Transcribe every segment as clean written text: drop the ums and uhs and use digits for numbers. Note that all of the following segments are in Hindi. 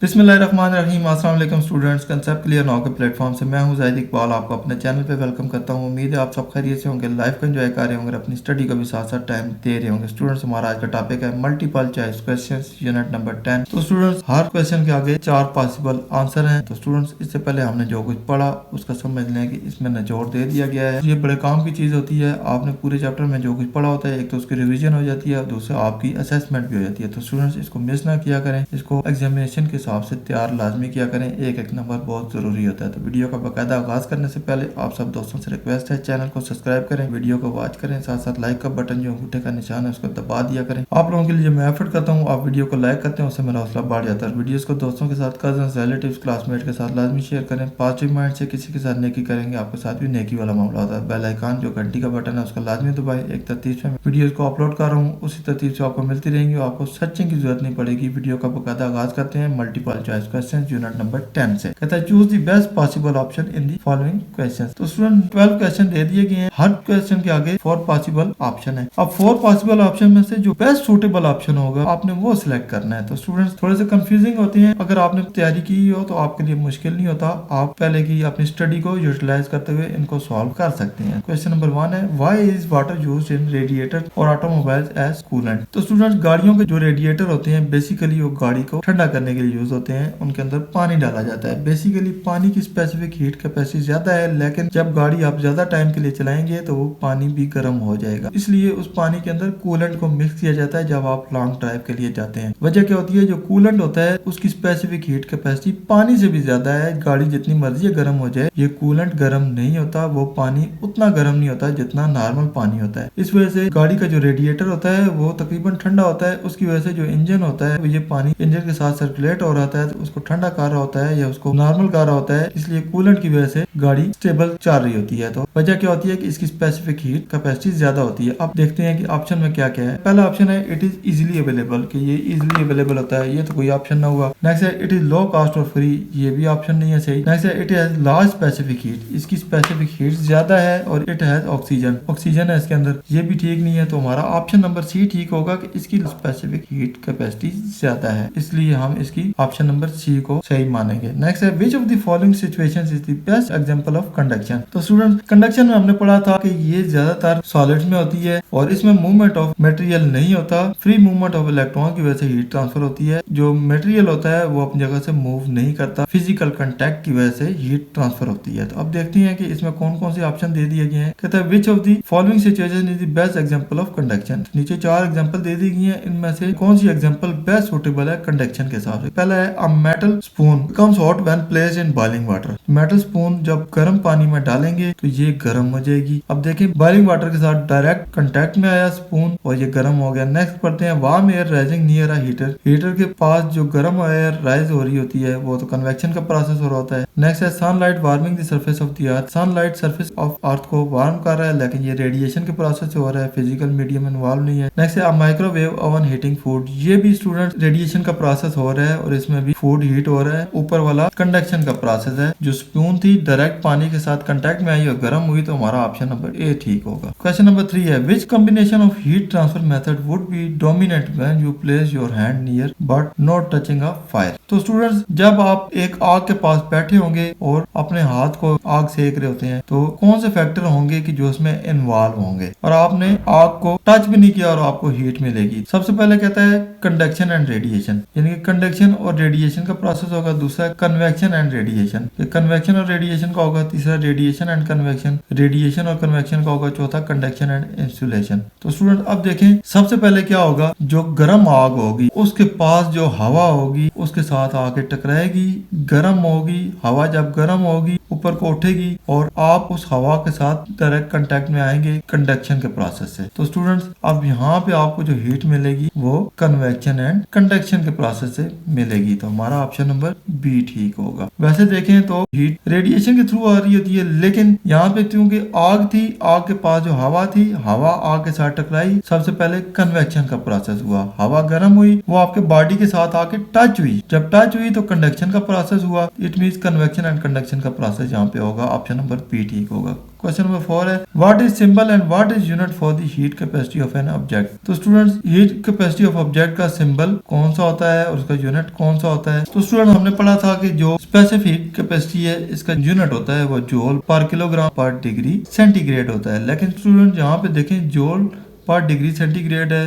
बिस्मिल्लाहिर्रहमानिर्रहीम। अस्सलाम वालेकुम स्टूडेंट्स, कंसेप्ट क्लियर नाउ के प्लेटफॉर्म से मैं हूं ज़ाहिद इकबाल, आपको अपने चैनल पे वेलकम करता हूं। उम्मीद है आप सब खैरियत से होंगे, लाइफ को एंजॉय कर रहे होंगे, अपनी स्टडी का भी साथ साथ टाइम दे रहे होंगे। स्टूडेंट्स, हमारा आज का टॉपिक है multiple choice questions, unit number 10। तो स्टूडेंट्स, हर क्वेश्चन के आगे 4 पॉसिबल आंसर हैं। तो स्टूडेंट्स, इससे पहले हमने जो कुछ पढ़ा उसका समझ लें कि इसमें निचोड़ दे दिया गया है। ये बड़े काम की चीज़ होती है। आपने पूरे चैप्टर में जो कुछ पढ़ा होता है, एक तो उसकी रिविजन हो जाती है, दूसरा आपकी असेसमेंट भी हो जाती है। तो स्टूडेंट्स, इसको मिस ना किया करें, इसको एग्जामिनेशन के हिसाब से तैयार लाजमी किया करें। एक नंबर बहुत जरूरी होता है। तो वीडियो का बाकायदा आगाज करने से पहले आप सब दोस्तों से रिक्वेस्ट है, चैनल को सब्सक्राइब करें, वीडियो को वॉच करें, साथ साथ लाइक का बटन जो अंगूठे का निशान है उसको दबा दिया करें। आप लोगों के लिए मैं एफर्ट करता हूँ, आप वीडियो को लाइक करते हैं, उससे मेरा हौसला बढ़ जाता है। वीडियोस को दोस्तों के साथ, कजन, रिलेटिव्स, क्लासमेट के साथ लाजमी शेयर करें। पॉजिटिव माइंड से किसी के साथ नेकी करेंगे, आपके साथ भी नेकी वाला मामला होता है। बेल आइकन जो घंटी का बटन है उसका लाजमी दबाएं। एक तरतीब से वीडियोस को अपलोड कर रहा हूँ, उसी तरतीब से आपको मिलती रहेंगी, आपको सर्चिंग की जरूरत नहीं पड़ेगी। वीडियो का बाकायदा आगाज करते हैं multiple choice question unit number 10 से। कहता है choose the best possible option in the following question. तो स्टूडेंट 12 क्वेश्चन दे दिए गए हैं, हर क्वेश्चन के आगे 4 पॉसिबल ऑप्शन है। अब 4 पॉसिबल ऑप्शन में से जो बेस्ट सूटेबल ऑप्शन होगा आपने वो सिलेक्ट करना है। तो स्टूडेंट्स, थोड़े से कंफ्यूजिंग होते हैं। अगर आपने तैयारी की हो तो आपके लिए मुश्किल नहीं होता, आप पहले की अपनी स्टडी को यूटिलाइज करते हुए इनको सॉल्व कर सकते हैं। क्वेश्चन नंबर 1 है, why is water used in radiator और ऑटोमोबाइल्स एज कूलेंट। तो स्टूडेंट्स, गाड़ियों के जो रेडिएटर होते हैं बेसिकली वो गाड़ी को ठंडा करने के लिए यूज होते हैं, उनके अंदर पानी डाला जाता है। बेसिकली पानी की स्पेसिफिक हीट कैपेसिटी ज्यादा है, लेकिन जब गाड़ी आप ज्यादा टाइम के लिए चलाएंगे तो वो पानी भी गर्म हो जाएगा, इसलिए उस पानी के अंदर कूलेंट को मिक्स किया जाता है जब आप लॉन्ग ड्राइव के लिए जाते हैं। वजह क्या होती है, जो कूलेंट होता है उसकी स्पेसिफिक हीट कैपेसिटी पानी से भी ज्यादा है। गाड़ी जितनी मर्जी गर्म हो जाए, ये कूलेंट गर्म नहीं होता, वो पानी उतना गर्म नहीं होता जितना नॉर्मल पानी होता है। इस वजह से गाड़ी का जो रेडिएटर होता है वो तकरीबन ठंडा होता है। उसकी वजह से जो इंजन होता है ये पानी इंजन के साथ सर्कुलेट हो रहा है, तो उसको ठंडा कर रहा होता है या उसको नॉर्मल कर रहा होता है, इसलिए कूलेंट की वजह से गाड़ी स्टेबल चल रही होती है। तो वजह क्या होती है कि इसकी स्पेसिफिक हीट कैपेसिटी ज्यादा होती है। अब देखते हैं कि ऑप्शन में क्या क्या है। पहला ऑप्शन है इट इज इजिली अवेलेबल, कि ये इजिली अवेलेबल होता है, ये तो कोई ऑप्शन ना हुआ। नेक्स्ट है इट इज लो कॉस्ट और फ्री, ये भी ऑप्शन नहीं है सही। नेक्स्ट है it has large specific heat, इसकी स्पेसिफिक हीट ज्यादा है। और इट हैज ऑक्सीजन, ऑक्सीजन है इसके अंदर, ये भी ठीक नहीं है। तो हमारा ऑप्शन नंबर सी ठीक होगा कि इसकी स्पेसिफिक हीट कैपेसिटी ज्यादा है, इसलिए हम इसकी ऑप्शन नंबर सी को सही मानेंगे। नेक्स्ट है which of the following situations is the best example of conduction. तो स्टूडेंट, कंडक्शन में हमने पढ़ा था कि ये ज्यादातर सॉलिड्स में होती है और इसमें मूवमेंट ऑफ मटेरियल नहीं होता, फ्री मूवमेंट ऑफ इलेक्ट्रॉन की वजह से हीट ट्रांसफर होती है। जो मटेरियल होता है वो अपनी जगह से मूव नहीं करता, फिजिकल कांटेक्ट की वजह से हीट ट्रांसफर होती है। तो अब देखते हैं कि इसमें कौन कौन से ऑप्शन दे दिए गए हैं। कहता है which of the following situation is the best example of conduction. नीचे 4 एग्जांपल दे दी गई हैं, इनमें से कौन सी एग्जांपल बेस्ट सूटेबल है कंडक्शन के हिसाब से। पहला है a metal spoon becomes hot when placed in boiling water. Metal spoon जब गर्म पानी में डालेंगे तो ये गर्म हो जाएगी। अब देखें, बॉइलिंग वाटर के साथ डायरेक्ट कांटेक्ट में आया स्पून और ये गर्म हो गया। नेक्स्ट पढ़ते हैं warm air rising near a heater. Heater के पास जो गर्म एयर राइज हो रही होती है वो तो कन्वेक्शन का प्रोसेस हो रहा होता है। नेक्स्ट है sunlight warming the surface of the earth. Sunlight surface of earth को वार्म कर रहा है, लेकिन ये रेडिएशन के प्रोसेस से हो रहा है, फिजिकल मीडियम इन्वॉल्व नहीं है। नेक्स्ट है माइक्रोवेव ओवन हीटिंग फूड। ये भी स्टूडेंट रेडिएशन का प्रोसेस हो रहा है और इसमें भी फूड हीट हो रहा है। ऊपर वाला कंडक्शन का प्रोसेस है। जो स्पून थी डायरेक्ट पानी के साथ कांटेक्ट में आई और गर्म हुई, तो हमारा ऑप्शन नंबर ए ठीक होगा। क्वेश्चन नंबर 3 है which combination of heat transfer method would be dominate when you place your hand near but not touching a fire. तो स्टूडेंट्स, जब आप एक आग के पास बैठे होंगे और अपने हाथ को आग सेक रहे होते हैं, तो कौन से फैक्टर होंगे कि जो उसमें इन्वॉल्व होंगे और आपने आग को टच भी नहीं किया और आपको हीट मिलेगी। सबसे पहले कहता है कंडक्शन एंड रेडिएशन, यानी कि कंडक्शन और रेडिएशन का प्रोसेस होगा। दूसरा कन्वेक्शन एंड रेडिएशन, कन्वेक्शन और रेडिएशन का होगा। तीसरा रेडिएशन एंड कन्वेक्शन, रेडिएशन और कन्वेक्शन का होगा। चौथा कंडक्शन एंड इंसुलेशन। तो स्टूडेंट, अब देखें सबसे पहले क्या होगा, जो गर्म आग होगी उसके पास जो हवा होगी उसके साथ आके टकराएगी, गर्म होगी। हवा जब गर्म होगी ऊपर को उठेगी और आप उस हवा के साथ डायरेक्ट कांटेक्ट में आएंगे कंडक्शन के प्रोसेस से। तो स्टूडेंट्स, अब यहाँ पे आपको जो हीट मिलेगी वो कन्वेक्शन एंड कंडक्शन के प्रोसेस से मिलेगी। तो हमारा ऑप्शन नंबर बी ठीक होगा। वैसे देखें तो हीट रेडिएशन के थ्रू आ रही होती है, लेकिन यहाँ पे क्योंकि आग थी, आग के पास जो हवा थी, हवा आग के साथ टकराई, सबसे पहले कन्वेक्शन का प्रोसेस हुआ। हवा गर्म हुई, वो आपके बॉडी के साथ आके टच हुई। जब टच हुई तो कंडक्शन का प्रोसेस हुआ। It means convection and conduction का प्रोसेस आंसर यहाँ पे होगा ऑप्शन नंबर बी ठीक होगा। क्वेश्चन नंबर 4 है what is symbol and what is unit for the heat capacity of an object. तो students heat capacity of object का सिंबल कौन सा होता है और उसका यूनिट कौन सा होता है। तो स्टूडेंट हमने पढ़ा था कि जो स्पेसिफिक कैपेसिटी है इसका यूनिट होता है वो जूल पर किलोग्राम पर डिग्री सेंटीग्रेड होता है। लेकिन स्टूडेंट यहाँ पे देखें जूल पर डिग्री सेंटीग्रेड है,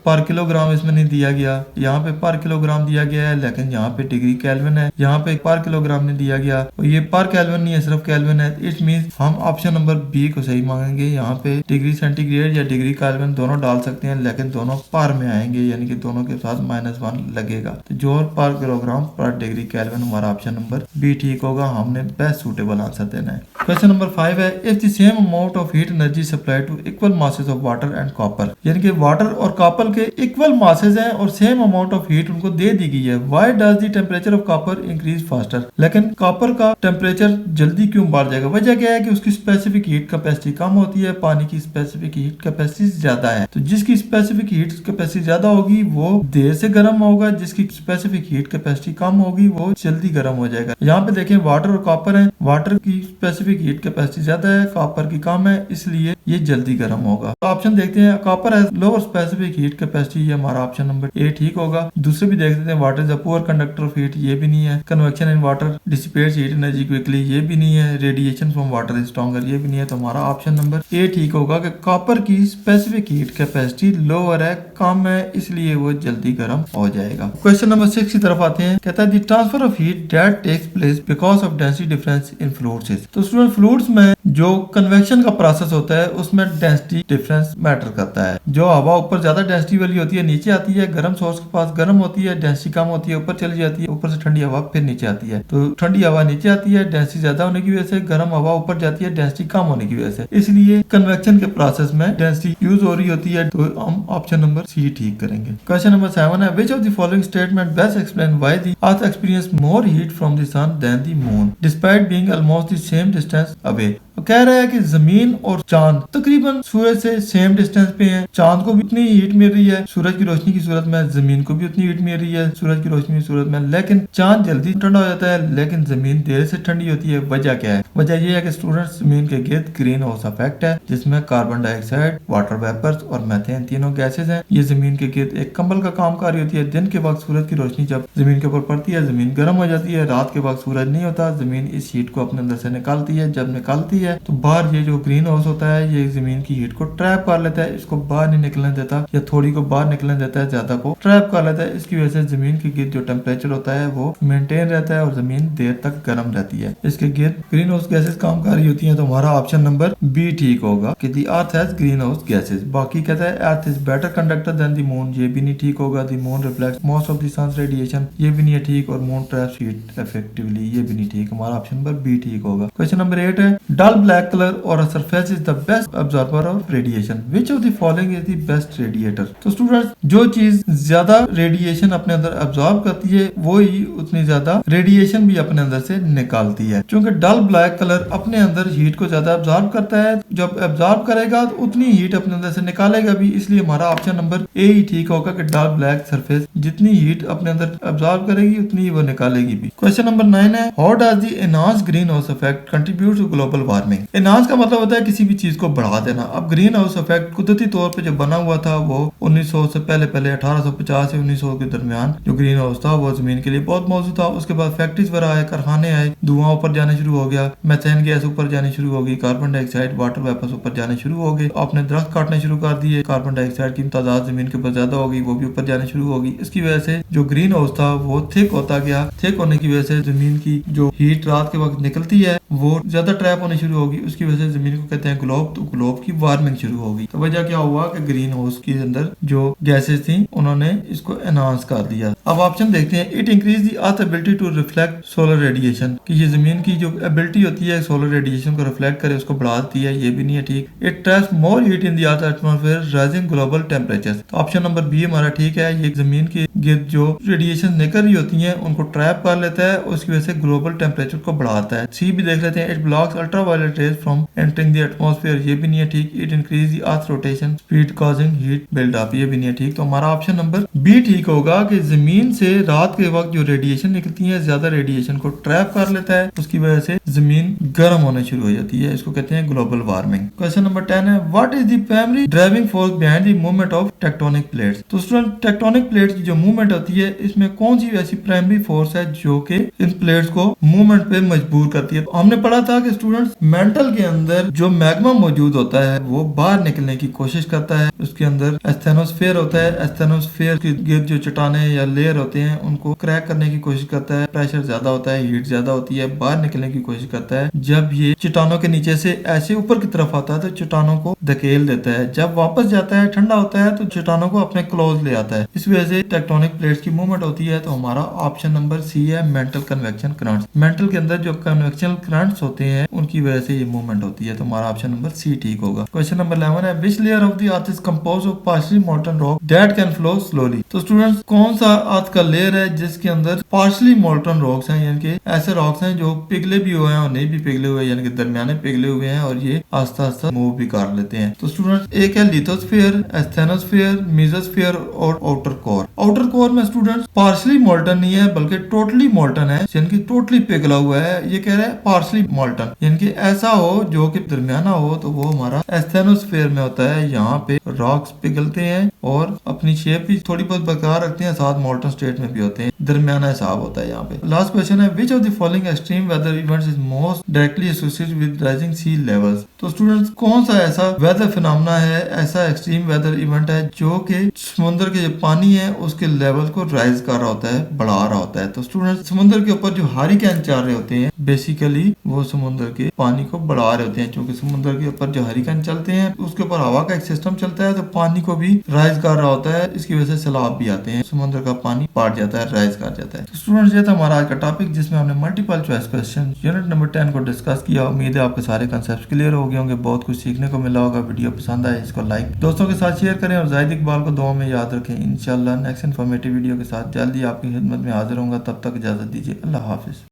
पर किलोग्राम इसमें नहीं दिया गया। यहाँ पे पर किलोग्राम दिया गया है लेकिन यहाँ पे डिग्री केल्विन है, यहाँ पे पर किलोग्राम नहीं दिया गया और ये पर केल्विन नहीं है सिर्फ केल्विन है। इट मींस हम ऑप्शन नंबर बी को सही मांगेंगे। यहाँ पे डिग्री सेंटीग्रेड या डिग्री केल्विन दोनों डाल सकते हैं लेकिन दोनों पर में आएंगे यानी कि दोनों के साथ -1 लगेगा। तो जूल पर किलोग्राम पर डिग्री केल्विन हमारा ऑप्शन नंबर बी ठीक होगा। हमने बेस्ट सूटेबल आंसर देना है। क्वेश्चन नंबर 5 है if the same amount of heat energy supply to equal masses of water and copper, यानी कि वाटर और कॉपर के इक्वल मासेस हैं और सेम अमाउंट ऑफ हीट उनको दे दी गई है। Why does the temperature of copper increase faster, लेकिन कॉपर का टेम्परेचर जल्दी क्यों बढ़ जाएगा। वजह क्या है कि उसकी स्पेसिफिक हीट कैपेसिटी कम होती है, पानी की स्पेसिफिक हीट कैपेसिटी ज्यादा है। तो जिसकी स्पेसिफिक हीट कैपेसिटी ज्यादा होगी वो देर से गर्म होगा, जिसकी स्पेसिफिक हीट कैपेसिटी कम होगी वो जल्दी गर्म हो जाएगा। यहाँ पे देखें वाटर और कॉपर है, वाटर की स्पेसिफिक हीट कैपेसिटी ज्यादा है, कॉपर की कम है, इसलिए ये जल्दी गर्म होगा। तो ऑप्शन देखते हैं कॉपर है लोअर स्पेसिफिक हीट कैपेसिटी, ये हमारा ऑप्शन नंबर ए ठीक होगा। दूसरे भी देख लेते हैं water is a poor conductor of heat, ये भी नहीं है। Convection in water dissipates heat energy quickly, ये भी नहीं है। Radiation from water is stronger, ये भी नहीं है। तो हमारा ऑप्शन नंबर ए ठीक होगा कि कॉपर की स्पेसिफिक हीट कैपेसिटी लोअर है, कम है, इसलिए वो जल्दी गर्म हो जाएगा। क्वेश्चन नंबर 6 की तरफ आते हैं। कहता है the transfer of heat that takes place because of density difference in fluids is. तो स्टूडेंट फ्लूइड्स में जो कन्वेक्शन का प्रोसेस होता है उसमें डेंसिटी डिफरेंस मैटर करता है। जो हवा ऊपर ज्यादा डेंसिटी वाली होती है नीचे आती है, गर्म सोर्स के पास गर्म होती है, डेंसिटी कम होती है ऊपर चली जाती है, ऊपर से ठंडी हवा फिर नीचे आती है। तो ठंडी हवा नीचे आती है डेंसिटी ज्यादा होने की वजह से, गर्म हवा ऊपर जाती है डेंसिटी कम होने की वजह से, इसलिए कन्वेक्शन के प्रोसेस में डेंसिटी यूज हो रही होती है। तो हम ऑप्शन नंबर सी ठीक करेंगे। क्वेश्चन नंबर 7 है which of the following statement best explain why the earth experience more heat from the sun than the moon despite being almost the same distance away. कह रहा है कि जमीन और चांद तकरीबन सूरज से सेम डिस्टेंस पे हैं, चांद को भी उतनी हीट मिल रही है सूरज की रोशनी की सूरत में, जमीन को भी उतनी हीट मिल रही है सूरज की रोशनी की सूरत में, लेकिन चांद जल्दी ठंडा हो जाता है लेकिन जमीन देर से ठंडी होती है। वजह क्या है? वजह यह है कि स्टूडेंट्स जमीन के गिर्द ग्रीन हाउस इफेक्ट है जिसमें कार्बन डाइऑक्साइड, वाटर वेपर्स और मीथेन तीनों गैसेज हैं। ये जमीन के गिर्द एक कंबल का काम कर रही होती है। दिन के वक्त सूरज की रोशनी जब जमीन के ऊपर पड़ती है जमीन गर्म हो जाती है, रात के वक्त सूरज नहीं होता, जमीन इस हीट को अपने अंदर से निकालती है। जब निकालती है तो बाहर ये जो ग्रीन हाउस होता है ये जमीन की हीट को ट्रैप कर लेता है, इसको बाहर नहीं निकलने देता या थोड़ी को बाहर निकलने देता है, ज्यादा को ट्रैप कर लेता है। इसकी वजह से जमीन के गिर्द जो टेम्परेचर होता है वो मेंटेन रहता है और जमीन देर तक गर्म रहती है। इसके गिर्द ग्रीन हाउस गैसेस काम कर रही होती है। तो हमारा ऑप्शन नंबर बी ठीक होगा कि the earth has greenhouse gases. बाकी कहता है earth is better conductor than the moon, ये भी नहीं ठीक होगा। The moon reflects most of the sun's radiation, ये भी नहीं है ठीक। और मून ट्रैप्स हीट इफेक्टिवली, ये भी नहीं ठीक। हमारा ऑप्शन नंबर बी ठीक होगा। क्वेश्चन नंबर 8 है डल ब्लैक कलर और surface is the best absorber of radiation, which of the following is the best radiator. तो स्टूडेंट्स जो चीज ज्यादा रेडिएशन अपने अंदर अब्जॉर्ब करती है वो ही उतनी ज्यादा रेडिएशन भी अपने अंदर से निकालती है। क्योंकि डल ब्लैक कलर अपने अंदर हीट को ज्यादा अब्जॉर्ब करता है, जब अब्जॉर्ब करेगा तो उतनी हीट अपने अंदर से निकालेगा भी, इसलिए हमारा ऑप्शन नंबर ए ही ठीक होगा कि डल ब्लैक सरफेस जितनी हीट अपने अंदर अब्जॉर्ब करेगी उतनी ही वो निकालेगी भी। क्वेश्चन नंबर 9 है how does the enhanced greenhouse effect contribute to global warming. Enhance का मतलब होता है किसी भी चीज को बढ़ा देना। अब ग्रीन हाउस इफेक्ट कुदरती तौर पे जो बना हुआ था वो 1900 से पहले 1850 से 1900 के दरमियान जो ग्रीन हाउस था वो जमीन के लिए बहुत मौजूद था। उसके बाद फैक्ट्रीज वगैरह आए, कारखाने आए, धुआं ऊपर जाने शुरू हो गया, मीथेन गैस ऊपर जानी शुरू हो गई, कार्बन डाइऑक्साइड, वाटर वेपर्स ऊपर जाने शुरू हो गए। आपने दरख्त काटने शुरू कर दिए, कार्बन डाइऑक्साइड की तादाद जमीन के ऊपर ज्यादा हो गई, वो भी ऊपर जाने शुरू हो गई। इसकी वजह से जो ग्रीन हाउस था वो थिक होता गया। थिक होने की वजह से जमीन की जो हीट रात के वक्त निकलती है वो ज्यादा ट्रैप होनी शुरू होगी। उसकी वजह से जमीन को कहते हैं ग्लोब, तो ग्लोब की वार्मिंग शुरू होगी। तो वजह क्या हुआ कि ग्रीन हाउस के अंदर जो गैसेस थी उन्होंने इसको एनहांस कर दिया। अब ऑप्शन देखते हैं it increase the earth ability to reflect solar radiation, कि ये जमीन की जो एबिलिटी होती है सोलर रेडिएशन को रिफ्लेक्ट करे उसको बढ़ा देती है, ये भी नहीं है ठीक। It traps more heat in the earth atmosphere rising global temperature. तो ऑप्शन नंबर बी हमारा ठीक है। ये जमीन के गिर्द जो रेडिएशन निकल रही होती है उनको ट्रैप कर लेता है, उसकी वजह से ग्लोबल टेम्परेचर को बढ़ाता है। सी भी देख लेते हैं it blocks ultraviolet ultraviolet rays from entering the atmosphere, ये भी नहीं है ठीक। It increase the earth rotation speed causing heat build up, ये भी नहीं है ठीक। तो हमारा ऑप्शन नंबर बी ठीक होगा कि जमीन से रात के वक्त जो रेडिएशन निकलती है ज्यादा रेडिएशन को ट्रैप कर लेता है, उसकी वजह से जमीन गर्म होने शुरू हो जाती है, इसको कहते हैं ग्लोबल वार्मिंग। क्वेश्चन नंबर 10 है what is the primary driving force behind the movement of tectonic plates. तो स्टूडेंट टेक्टोनिक प्लेट्स की जो मूवमेंट होती है इसमें कौन सी ऐसी प्राइमरी फोर्स है जो कि इन प्लेट्स को मूवमेंट पे मजबूर करती है। हमने पढ़ा था कि स्टूडेंट्स मेंटल के अंदर जो मैग्मा मौजूद होता है वो बाहर निकलने की कोशिश करता है, उसके अंदर एस्थेनोस्फेयर होता है, एस्थेनोस्फेयर के गिर्द जो चट्टाने या लेयर होते हैं उनको क्रैक करने की कोशिश करता है, प्रेशर ज्यादा होता है, हीट ज्यादा होती है, बाहर निकलने की कोशिश करता है। जब ये चट्टानों के नीचे से ऐसे ऊपर की तरफ आता है तो चट्टानों को धकेल देता है, जब वापस जाता है ठंडा होता है तो चट्टानों को अपने क्लोज ले आता है, इस वजह से टेक्टोनिक प्लेट्स की मूवमेंट होती है। तो हमारा ऑप्शन नंबर सी है मेंटल कन्वेक्शन करंट्स। मेंटल के अंदर जो कन्वेक्शन करंट्स होते हैं उनकी वजह से ये मूवमेंट होती है, तो हमारा ऑप्शन नंबर सी ठीक होगा। क्वेश्चन नंबर 11 है which layer of the earth is composed of partially molten rock that can flow slowly. तो स्टूडेंट्स कौन सा अर्थ का लेयर है जिसके अंदर पार्शियली मोल्टन रॉक्स हैं, यानी कि ऐसे रॉक्स हैं जो पिघले भी हुए हैं और नहीं भी पिघले हुए, यानी कि दरमियाने पिघले हुए हैं और ये आस्ता आस्ता मूव भी कर लेते हैं। तो स्टूडेंट्स एक है लिथोस्फीयर, एस्थेनोस्फीयर, मेसोस्फीयर और आउटर कोर। आउटर कोर में स्टूडेंट्स पार्शियली मोल्टन नहीं है बल्कि टोटली मोल्टन है, यानी कि टोटली पिघला हुआ है। ये कह रहे हैं पार्शियली मोल्टन, यानी कि ऐसा हो जो कि दरमियाना हो, तो वो हमारा एस्थेनोस्फीयर में होता है। यहाँ पे रॉक्स पिघलते हैं और अपनी शेप भी थोड़ी बहुत बरकरार रखते हैं, साथ मोल्टन स्टेट में भी होते हैं, दरमियाना हिसाब होता है यहाँ पे। लास्ट क्वेश्चन है which of the following extreme weather events is most directly associated with rising sea levels. तो स्टूडेंट्स कौन सा ऐसा वेदर फिनोमेना है, ऐसा एक्सट्रीम वेदर इवेंट है जो कि समुद्र के जो पानी है उसके लेवल को राइज कर रहा होता है, बढ़ा रहा होता है। तो स्टूडेंट्स समुद्र के ऊपर जो हरिकेन चल रहे होते हैं बेसिकली वो समुद्र के पानी को बढ़ा रहे होते हैं, क्योंकि समुद्र के ऊपर जो हरिकेन चलते हैं उसके ऊपर हवा का एक सिस्टम चलता है तो पानी को भी राइज कर रहा होता है, इसकी वजह से सैलाब भी आते हैं, समुद्र का पानी बढ़ जाता है, राइज कर जाता है। तो स्टूडेंट्स ये था हमारा आज का टॉपिक जिसमें हमने multiple choice question unit number 10 को डिस्कस किया। उम्मीद है आपके सारे कंसेप्ट क्लियर हो गए होंगे, बहुत कुछ सीखने को मिला होगा। वीडियो पसंद आए इसको लाइक दोस्तों के साथ शेयर करें और जाहिद इकबाल को दुआ में याद रखें। इंशाल्लाह नेक्स्ट इन्फॉर्मेटिव वीडियो के साथ जल्दी आपकी खिदमत में हाजिर होऊंगा, तब तक इजाजत दीजिए। अल्लाह हाफिज।